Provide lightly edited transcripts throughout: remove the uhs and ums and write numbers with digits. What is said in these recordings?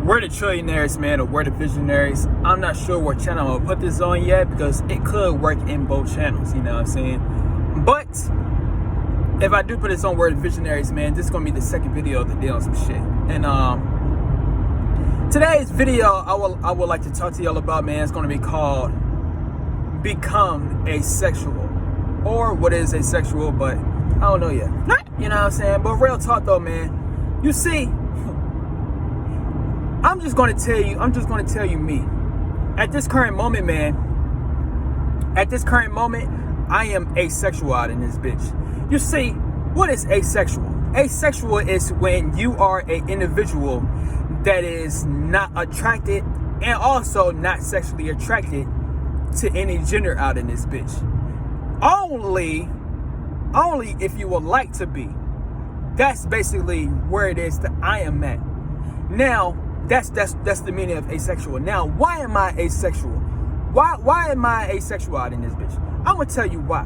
We're the trillionaires, man, or we're the visionaries. I'm not sure what channel I'm gonna put this on yet because it could work in both channels, you know what I'm saying? But if I do put this on We're the Visionaries, man, this is gonna be the second video of the day on some shit. And today's video I would like to talk to y'all about, man, it's gonna be called Become Asexual. Or what is asexual, but I don't know yet. You know what I'm saying? But real talk though, man. You see, I'm just gonna tell you me. At this current moment, man, I am asexual out in this bitch. You see, what is asexual? Asexual is when you are an individual that is not attracted and also not sexually attracted to any gender out in this bitch. Only if you would like to be. That's basically where it is that I am at. Now, that's the meaning of asexual. Now, why am I asexual? Why am I asexual out in this bitch? I'm gonna tell you why.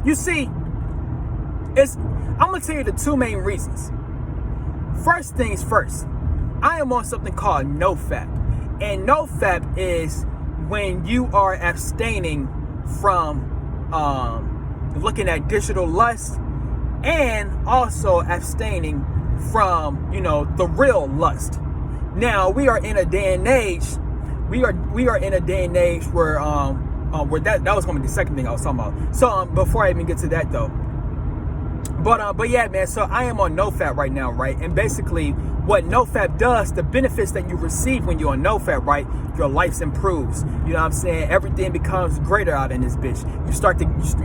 You see, I'm gonna tell you the two main reasons. First things first, I am on something called NoFap. And NoFap is when you are abstaining from looking at digital lust and also abstaining from, the real lust. Now we are in a day and age. We are in a day and age where that was gonna be the second thing I was talking about. So before I even get to that though, but yeah, man. So I am on NoFap right now, right? And basically, what NoFap does, the benefits that you receive when you're on NoFap, right? Your life improves. You know what I'm saying? Everything becomes greater out in this bitch.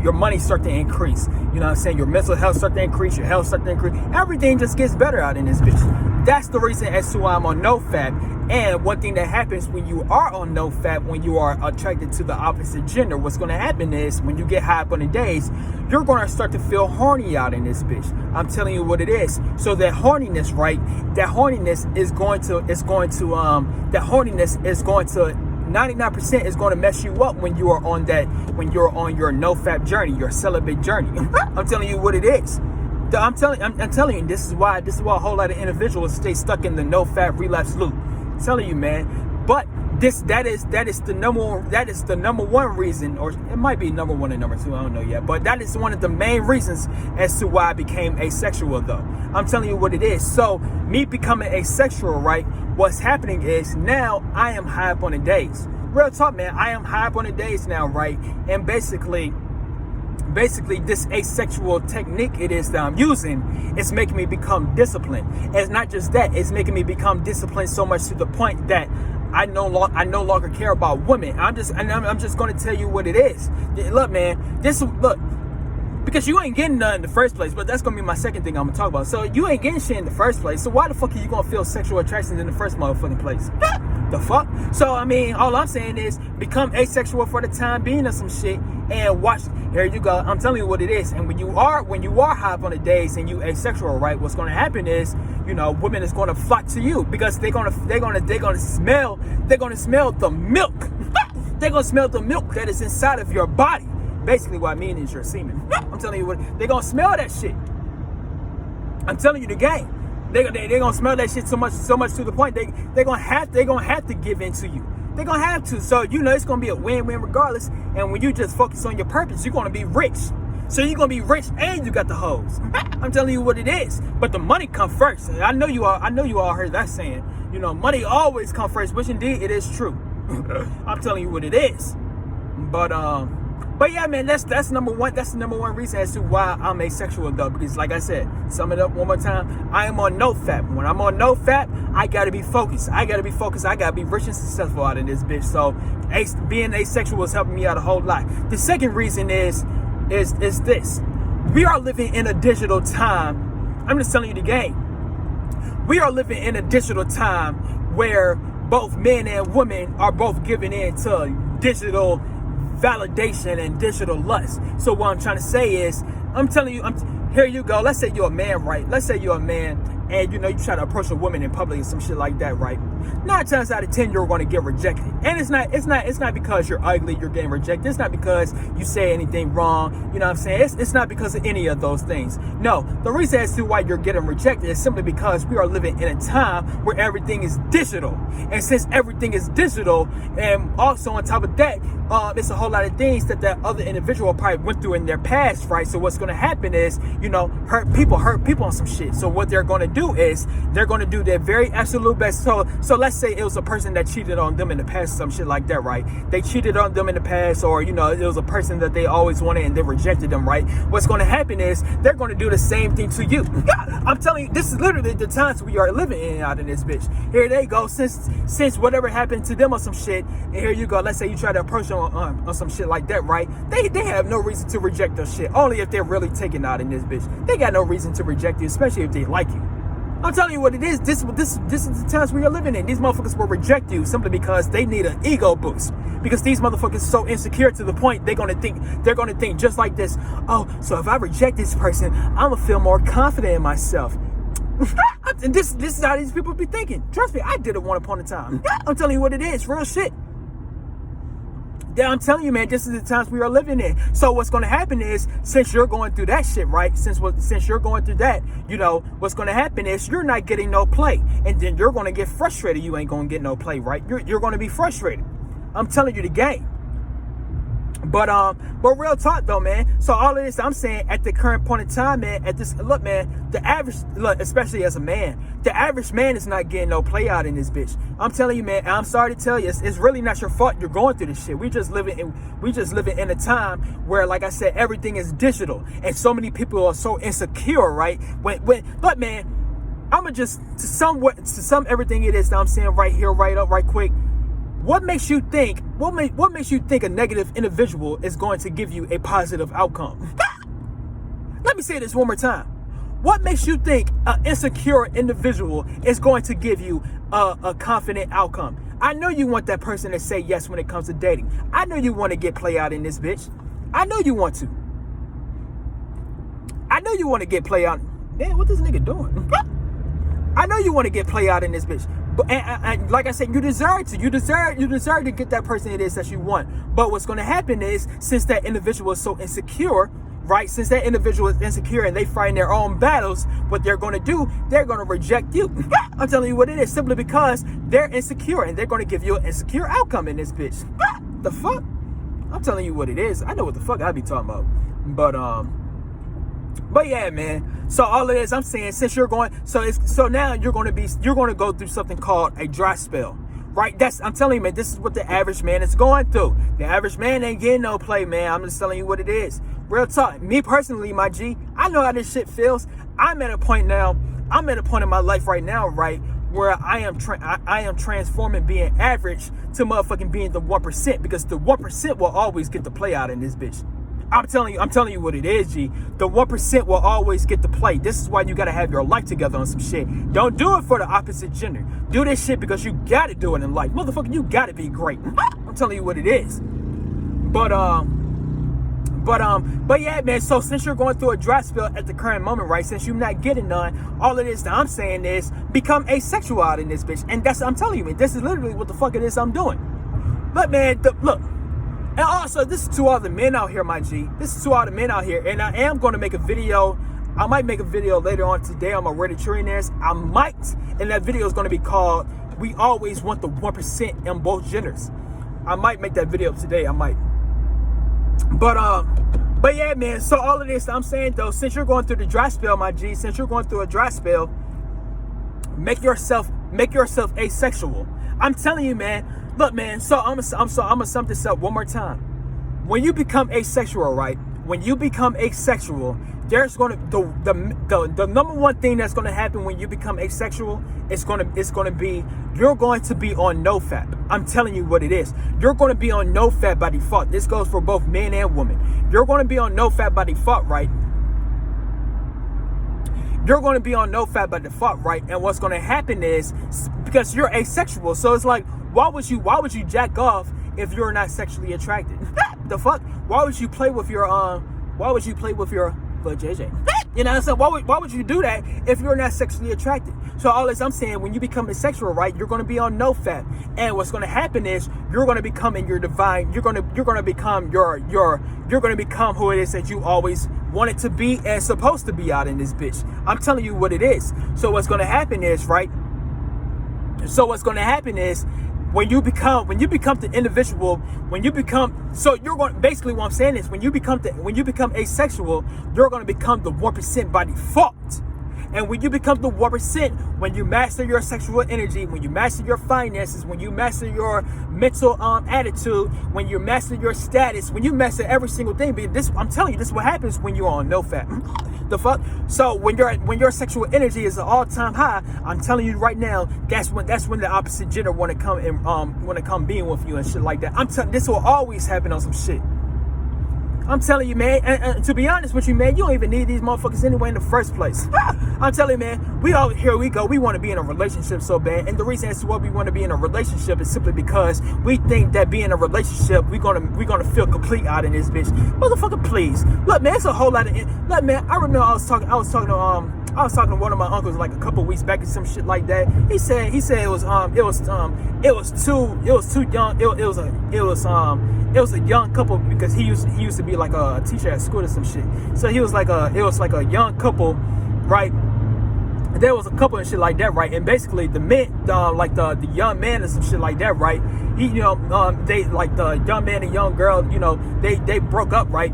Your money start to increase. You know what I'm saying? Your mental health start to increase. Your health start to increase. Everything just gets better out in this bitch. That's the reason as to why I'm on NoFap. And one thing that happens when you are on NoFap, when you are attracted to the opposite gender, what's going to happen is when you get high up on the days, you're going to start to feel horny out in this bitch. I'm telling you what it is. So that horniness, right? That horniness is going to 99% is going to mess you up when you're on your NoFap journey, your celibate journey. I'm telling you what it is. I'm telling you, this is why a whole lot of individuals stay stuck in the NoFap relapse loop. I'm telling you, man. But that is the number one reason, or it might be number one and number two, I don't know yet. But that is one of the main reasons as to why I became asexual though. I'm telling you what it is. So me becoming asexual, right? What's happening is now I am high up on the days. Real talk, man. I am high up on the days now, right? And basically this asexual technique it is that I'm using is making me become disciplined. And it's not just that, it's making me become disciplined so much to the point that I no longer care about women. I'm just going to tell you what it is. Look, man, because you ain't getting none in the first place, but that's going to be my second thing I'm going to talk about. So you ain't getting shit in the first place. So why the fuck are you going to feel sexual attraction in the first motherfucking place? The fuck? So, I mean, all I'm saying is become asexual for the time being or some shit and watch. Here you go. I'm telling you what it is. And when you are high up on the days and you asexual, right? What's going to happen is, women is going to flock to you because they're going to smell the milk. They're going to smell the milk that is inside of your body. Basically, what I mean is your semen. I'm telling you what, they're going to smell that shit. I'm telling you the game. They're gonna smell that shit so much to the point they're gonna have to give in to you. They're gonna have to. So it's gonna be a win-win regardless. And when you just focus on your purpose, you're gonna be rich. So you're gonna be rich and you got the hoes. I'm telling you what it is. But the money come first. I know you all heard that saying. Money always come first, which indeed it is true. I'm telling you what it is. But yeah, man, that's number one. That's the number one reason as to why I'm asexual though. Because like I said, sum it up one more time, I am on NoFap. When I'm on NoFap, I gotta be focused. I gotta be rich and successful out of this bitch. So being asexual is helping me out a whole lot. The second reason is this. We are living in a digital time. I'm just telling you the game. We are living in a digital time where both men and women are both giving in to digital validation and digital lust. So what I'm trying to say is, I'm telling you, here you go. Let's say you're a man, right? Let's say you're a man and you try to approach a woman in public and some shit like that, right? 9 times out of 10 you're going to get rejected. And it's not because you're ugly you're getting rejected. It's not because you say anything wrong. You know what I'm saying? It's not because of any of those things. No, the reason as to why you're getting rejected is simply because we are living in a time where everything is digital. And since everything is digital, and also on top of that, it's a whole lot of things that other individual probably went through in their past, right? So what's going to happen is, hurt people on some shit. So what they're going to do is they're going to do their very absolute best. So let's say it was a person that cheated on them in the past, some shit like that, right? They cheated on them in the past, or it was a person that they always wanted and they rejected them, right? What's going to happen is they're going to do the same thing to you. I'm telling you, this is literally the times we are living in out in this bitch. Here they go. Since whatever happened to them or some shit, and here you go. Let's say you try to approach them on some shit like that, right? They have no reason to reject their shit. Only if they're really taken out in this bitch. They got no reason to reject you, especially if they like you. I'm telling you what it is. This is the times we are living in. These motherfuckers will reject you simply because they need an ego boost. Because these motherfuckers are so insecure to the point they're gonna think just like this. Oh, so if I reject this person, I'm gonna feel more confident in myself. And this is how these people be thinking. Trust me, I did it one upon a time. I'm telling you what it is, real shit. Yeah, I'm telling you, man, this is the times we are living in. So what's going to happen is, since you're going through that shit, right? Since you're going through that, what's going to happen is you're not getting no play. And then you're going to get frustrated. You ain't going to get no play, right? You're going to be frustrated. I'm telling you the game. But real talk though, man. So all of this, I'm saying at the current point in time, man, the average, especially as a man, the average man is not getting no play out in this bitch. I'm telling you, man, I'm sorry to tell you, it's really not your fault you're going through this shit. We just living in a time where, like I said, everything is digital. And so many people are so insecure, right? But man, I'ma just to sum everything it is that I'm saying right here, right up, right quick. What makes you think a negative individual is going to give you a positive outcome? Let me say this one more time. What makes you think an insecure individual is going to give you a confident outcome? I know you want that person to say yes when it comes to dating. I know you want to get play out in this bitch. I know you want to. I know you want to get play out. Man, what this nigga doing? I know you want to get play out in this bitch. And like I said, you deserve to. You deserve to get that person it is that you want. But what's going to happen is, since that individual is so insecure, right? Since that individual is insecure and they fight their own battles, what they're going to do, they're going to reject you. I'm telling you what it is, simply because they're insecure and they're going to give you an insecure outcome in this bitch. The fuck? I'm telling you what it is. I know what the fuck I be talking about. But yeah, man. So all of this, I'm saying, since you're going, so now you're going to go through something called a dry spell, right? I'm telling you, man, this is what the average man is going through. The average man ain't getting no play, man. I'm just telling you what it is. Real talk. Me personally, my G, I know how this shit feels. I'm at a point in my life right now, right, where I am transforming being average to motherfucking being the 1%, because the 1% will always get the play out in this bitch. I'm telling you what it is, G. The 1% will always get the play. This is why you gotta have your life together on some shit. Don't do it for the opposite gender. Do this shit because you gotta do it in life. Motherfucker, you gotta be great. I'm telling you what it is. But yeah, man, so since you're going through a dry spell at the current moment, right, since you're not getting none, all of this that I'm saying is become asexual out in this bitch. And I'm telling you, man, this is literally what the fuck it is I'm doing. Look, man, look. And also, this is to all the men out here, my G. This is to all the men out here. And I am going to make a video. I might make a video later on today on my Reddit trillionaires. I might. And that video is going to be called, We Always Want the 1% in Both Genders. I might make that video today. I might. But yeah, man. So all of this, I'm saying, though, since you're going through the dry spell, my G, since you're going through a dry spell, make yourself asexual. I'm telling you, man. Look, man, so I'm gonna sum this up one more time. When you become asexual, right? When you become asexual, there's gonna the number one thing that's gonna happen when you become asexual is gonna be you're going to be on NoFap. I'm telling you what it is. You're gonna be on NoFap by default. This goes for both men and women. You're gonna be on NoFap by default, right? You're going to be on NoFap by default, right? And what's going to happen is, because you're asexual, so it's like, why would you jack off if you're not sexually attracted? The fuck? Why would you play with your JJ? You know what I'm saying? Why would you do that if you're not sexually attracted? So all this I'm saying, when you become asexual, right, you're going to be on NoFap, and what's going to happen is you're going to become in your divine. You're going to become you're going to become who it is that you always wanted to be and supposed to be out in this bitch. I'm telling you what it is. So what's going to happen is, right? So what's going to happen is, when you become the individual, so you're going, basically what I'm saying is, when you become asexual, you're going to become the 1% by default. And when you become the 1%, when you master your sexual energy, when you master your finances, when you master your mental attitude, when you master your status, when you master every single thing, I'm telling you, this is what happens when you're on NoFap. The fuck? So when your sexual energy is an all-time high, I'm telling you right now, that's when the opposite gender want to come being with you and shit like that. This will always happen on some shit. I'm telling you, man, and to be honest with you, man, you don't even need these motherfuckers anyway in the first place. I'm telling you, man, here we go. We want to be in a relationship so bad. And the reason as to why we want to be in a relationship is simply because we think that being in a relationship, we're gonna feel complete out in this bitch. Motherfucker, please. Look, man, it's a whole lot of look, man, I remember I was talking to one of my uncles like a couple weeks back or some shit like that. He said it was a young couple, because he used to be like a teacher at school or some shit. So it was like a young couple, right? There was a couple and shit like that, right? And basically the men, like the young man and some shit like that, right? They like the young man and young girl, they broke up, right?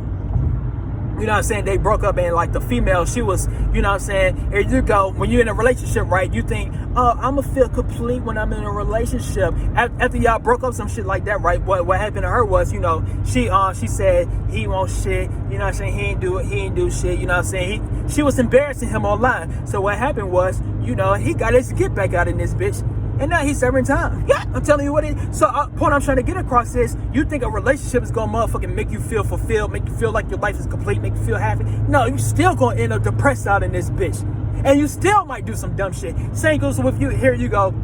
You know what I'm saying? They broke up, and like the female, she was, you know what I'm saying? Here you go. When you're in a relationship, right? You think, I'm gonna feel complete when I'm in a relationship. After y'all broke up, some shit like that, right? What happened to her was, she said he won't shit. You know what I'm saying? He ain't do shit. You know what I'm saying? She was embarrassing him online. So what happened was, he got his get back out in this bitch. And now he's serving time. Yeah, I'm telling you what it is. So point I'm trying to get across is, you think a relationship is going to motherfucking make you feel fulfilled, make you feel like your life is complete, make you feel happy. No, you still going to end up depressed out in this bitch. And you still might do some dumb shit. Same goes with you. Here you go.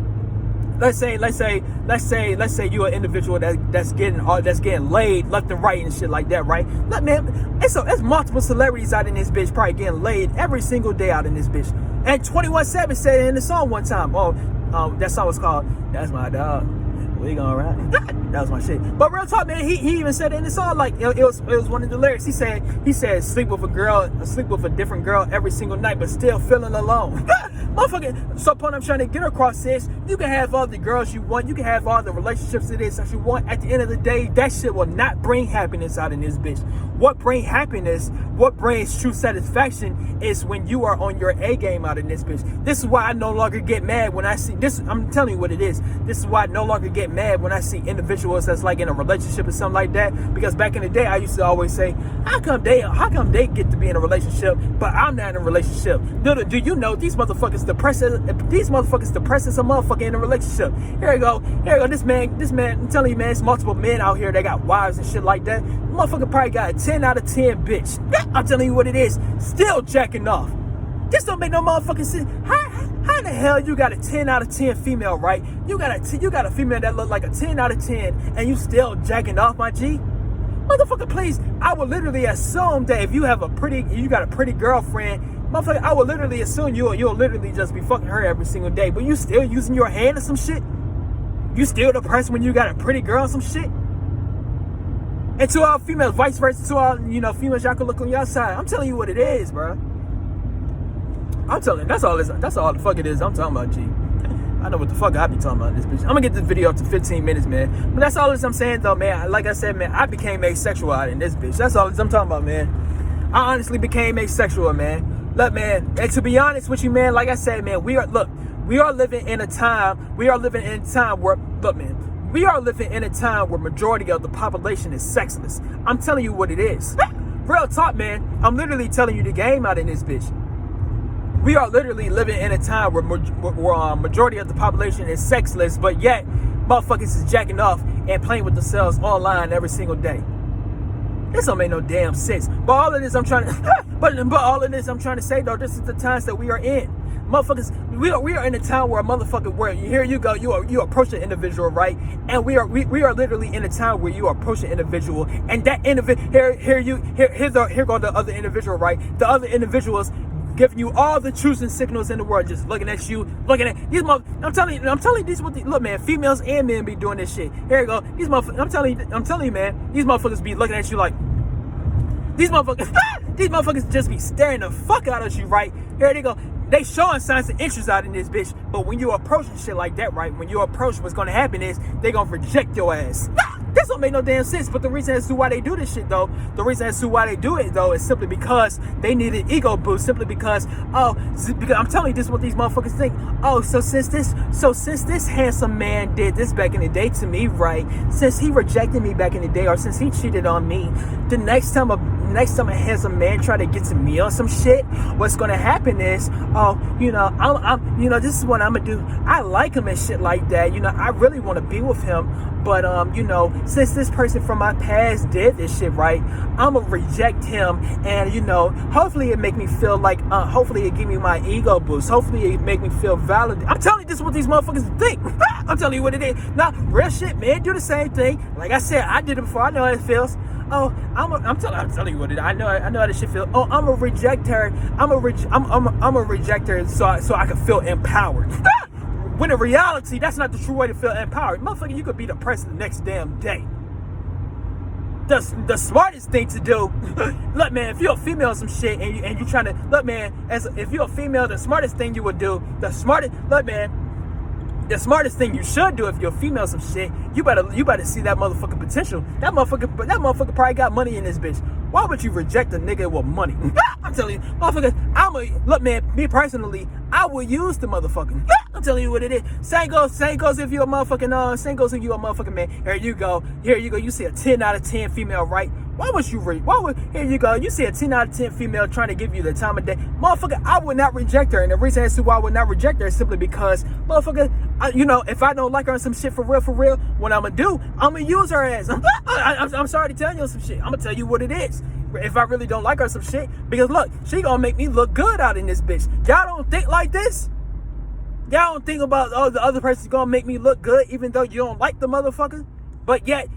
Let's say you're an individual that's getting laid left and right and shit like that, right? Look, man, it's multiple celebrities out in this bitch probably getting laid every single day out in this bitch. And 21 Savage said it in the song one time. That song was called "That's My Dog." We gonna ride. That was my shit. But real talk, man, he even said it in the song. Like it was one of the lyrics. He said sleep with a different girl every single night, but still feeling alone. Motherfucker. So point I'm trying to get across is, you can have all the girls you want, you can have all the relationships it is that you want. At the end of the day, that shit will not bring happiness out in this bitch. What brings happiness, what brings true satisfaction, is when you are on your A game out in this bitch. This is why I no longer get mad when I see this. I'm telling you what it is. This is why I no longer get mad when I see individuals that's like in a relationship or something like that. Because back in the day, I used to always say, how come they get to be in a relationship, but I'm not in a relationship? Do you know these motherfuckers depressed as a motherfucker in a relationship? Here you go. This man, I'm telling you, man, it's multiple men out here that got wives and shit like that. Motherfucker probably got a 10 out of 10 bitch. I'm telling you what it is. Still jacking off. This don't make no motherfucking sense. How the hell you got a 10 out of 10 female, right? You got a female that look like a 10 out of 10, and you still jacking off, my G? Motherfucker, please. I would literally assume that if you got a pretty girlfriend, motherfucker, I would literally assume you'll literally just be fucking her every single day. But you still using your hand or some shit? You still the person when you got a pretty girl or some shit? And to all females, vice versa, to all, females, y'all can look on your side. I'm telling you what it is, bro. I'm telling you, that's all the fuck it is I'm talking about, G. I know what the fuck I be talking about in this bitch. I'm gonna get this video up to 15 minutes, man. But that's all I'm saying, though, man. Like I said, man, I became asexual out in this bitch. That's all I'm talking about, man. I honestly became asexual, man. Look, man, and to be honest with you, man, like I said, man, we are living in a time where, look, man, we are living in a time where majority of the population is sexless. I'm telling you what it is. Real talk, man. I'm literally telling you the game out in this bitch. We are literally living in a time where majority of the population is sexless, but yet motherfuckers is jacking off and playing with themselves online every single day. This don't make no damn sense. But all of this I'm trying to say, though, this is the times that we are in. motherfuckers, we are in a time where a motherfucker, where here you go, you approach an individual, right? And we are literally in a time where you approach an individual, and that individual, here go the other individual, right? The other individuals giving you all the truths and signals in the world, just looking at you, looking at these motherfuckers. I'm telling you, these look, man, females and men be doing this shit. Here you go, these motherfuckers. I'm telling you, man, these motherfuckers be looking at you like these motherfuckers. These motherfuckers just be staring the fuck out at you, right? Here they go. They showing signs of interest out in this bitch, but when you approach shit like that, right? When you approach, what's gonna happen is they gonna reject your ass. This don't make no damn sense. But the reason as to why they do this shit, though, is simply because they need an ego boost. Simply because I'm telling you, this is what these motherfuckers think. Oh, so since this handsome man did this back in the day to me, right? Since he rejected me back in the day, or since he cheated on me, the next time a handsome man try to get to me on some shit, what's gonna happen is, this is what I'm gonna do. I like him and shit like that. I really want to be with him. But, since this person from my past did this shit, right, I'm going to reject him. And, hopefully it make me feel like, hopefully it give me my ego boost. Hopefully it make me feel validated. I'm telling you, this is what these motherfuckers think. I'm telling you what it is. Now, real shit, man, do the same thing. Like I said, I did it before. I know how it feels. Oh, I'm telling you what it is. I know how this shit feels. Oh, I'm going to reject her. I'm going to reject her so I can feel empowered. When in reality, that's not the true way to feel empowered. Motherfucker, you could be depressed the next damn day. The smartest thing to do, look, man, if you're a female or some shit and you trying to, look, man, if you're a female, the smartest thing you would do, the smartest thing you should do if you're a female or some shit, you better see that motherfucking potential. That motherfucker probably got money in this bitch. Why would you reject a nigga with money? I'm telling you, motherfucker, look, man, me personally, I will use the motherfucking. I'm telling you what it is. Same goes if you're a motherfucking man. Here you go. You see a 10 out of 10 female, right? Here you go. You see a 10 out of 10 female trying to give you the time of day. Motherfucker, I would not reject her. And the reason as to why I would not reject her is simply because, motherfucker, if I don't like her on some shit for real, what I'm going to do, I'm going to use her ass. I'm sorry to tell you some shit. I'm going to tell you what it is. If I really don't like her some shit. Because look, she going to make me look good out in this bitch. Y'all don't think like this? Y'all don't think about, the other person's going to make me look good even though you don't like the motherfucker? But yet,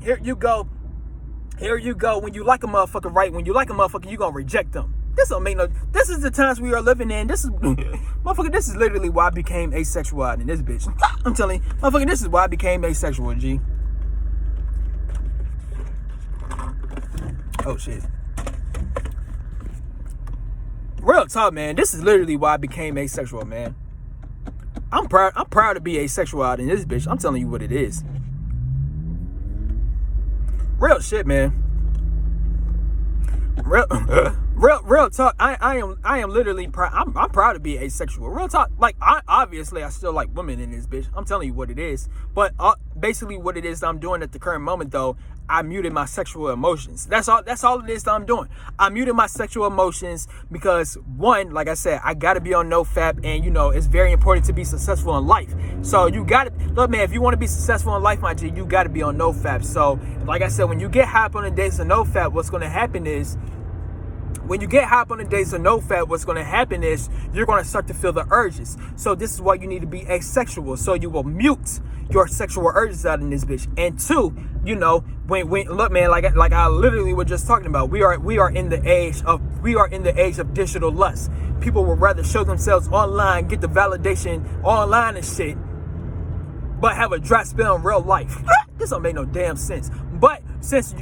here you go. When you like a motherfucker, right? When you like a motherfucker, you gonna reject them. This is the times we are living in. This is motherfucker, this is literally why I became asexual out in this bitch. I'm telling you, motherfucker, this is why I became asexual, G. Oh shit. Real talk, man. This is literally why I became asexual, man. I'm proud to be asexual out in this bitch. I'm telling you what it is. Real shit, man. Real talk. I am literally proud. I'm proud to be asexual. Real talk. Like, I still like women in this bitch. I'm telling you what it is. But basically what it is I'm doing at the current moment, though, I muted my sexual emotions. That's all it is that I'm doing. I muted my sexual emotions because, one, like I said, I gotta be on NoFap, and it's very important to be successful in life. So you gotta look, man. If you want to be successful in life, my G, you gotta be on NoFap. So, like I said, when you get hype on the days of NoFap, what's gonna happen is, you're going to start to feel the urges. So this is why you need to be asexual. So you will mute your sexual urges out in this bitch. And two, when look, man, like I literally was just talking about, we are in the age of digital lust. People would rather show themselves online, get the validation online and shit, but have a dry spell in real life. This don't make no damn sense. But since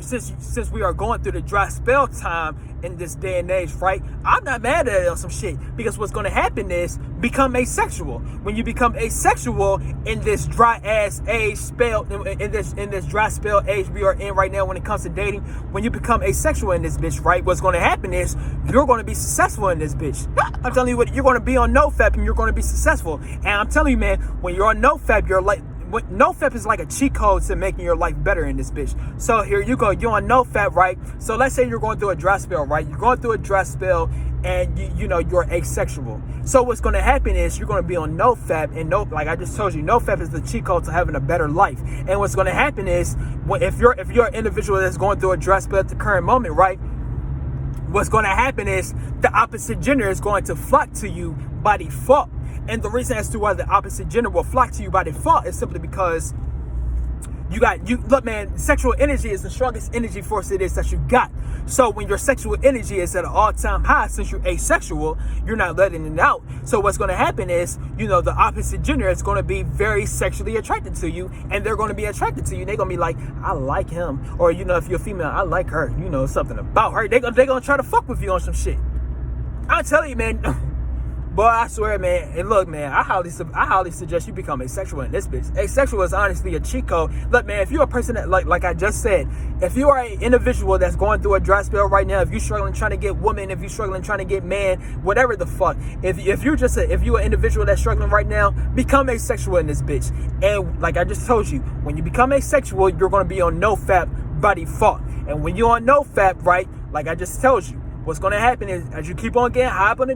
we are going through the dry spell time in this day and age, right? I'm not mad at it on some shit, because what's going to happen is become asexual. When you become asexual in this dry ass age spell, in this dry spell age we are in right now when it comes to dating, when you become asexual in this bitch, right? What's going to happen is you're going to be successful in this bitch. I'm telling you what, you're going to be on NoFap and you're going to be successful. And I'm telling you, man, when you're on NoFap, you're like, NoFap is like a cheat code to making your life better in this bitch. So here you go, you're on NoFap, right? So let's say you're going through a dry spell, right? You're going through a dry spell and you're asexual. So what's going to happen is you're going to be on NoFap, and like I just told you, NoFap is the cheat code to having a better life. And what's going to happen is, if you're an individual that's going through a dry spell at the current moment, right? what's going to happen is the opposite gender is going to flock to you by default. And the reason as to why the opposite gender will flock to you by default is simply because look, man, sexual energy is the strongest energy force it is that you got. So when your sexual energy is at an all-time high, since you're asexual, you're not letting it out. So what's going to happen is, the opposite gender is going to be very sexually attracted to you, and they're going to be attracted to you. They're going to be like, I like him. Or, if you're female, I like her. Something about her. They're going to try to fuck with you on some shit. I'm telling you, man. Boy, I swear, man. And look, man, I highly suggest you become asexual in this bitch. Asexual is honestly a cheat code. Look, man, if you're a person that, like I just said, if you are an individual that's going through a dry spell right now, if you're struggling trying to get woman, if you're struggling trying to get man, whatever the fuck, if you're an individual that's struggling right now, become asexual in this bitch. And like I just told you, when you become asexual, you're going to be on NoFap by default. And when you're on NoFap, right, like I just told you, what's going to happen is, as you keep on getting high up on the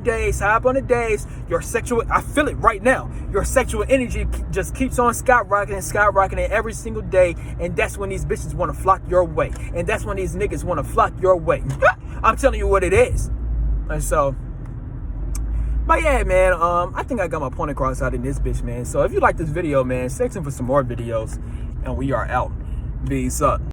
days, your sexual, I feel it right now, your sexual energy just keeps on skyrocketing every single day. And that's when these bitches want to flock your way. And that's when these niggas want to flock your way. I'm telling you what it is. And so, but yeah, man, I think I got my point across out in this bitch, man. So if you like this video, man, stay tuned for some more videos. And we are out. Peace up.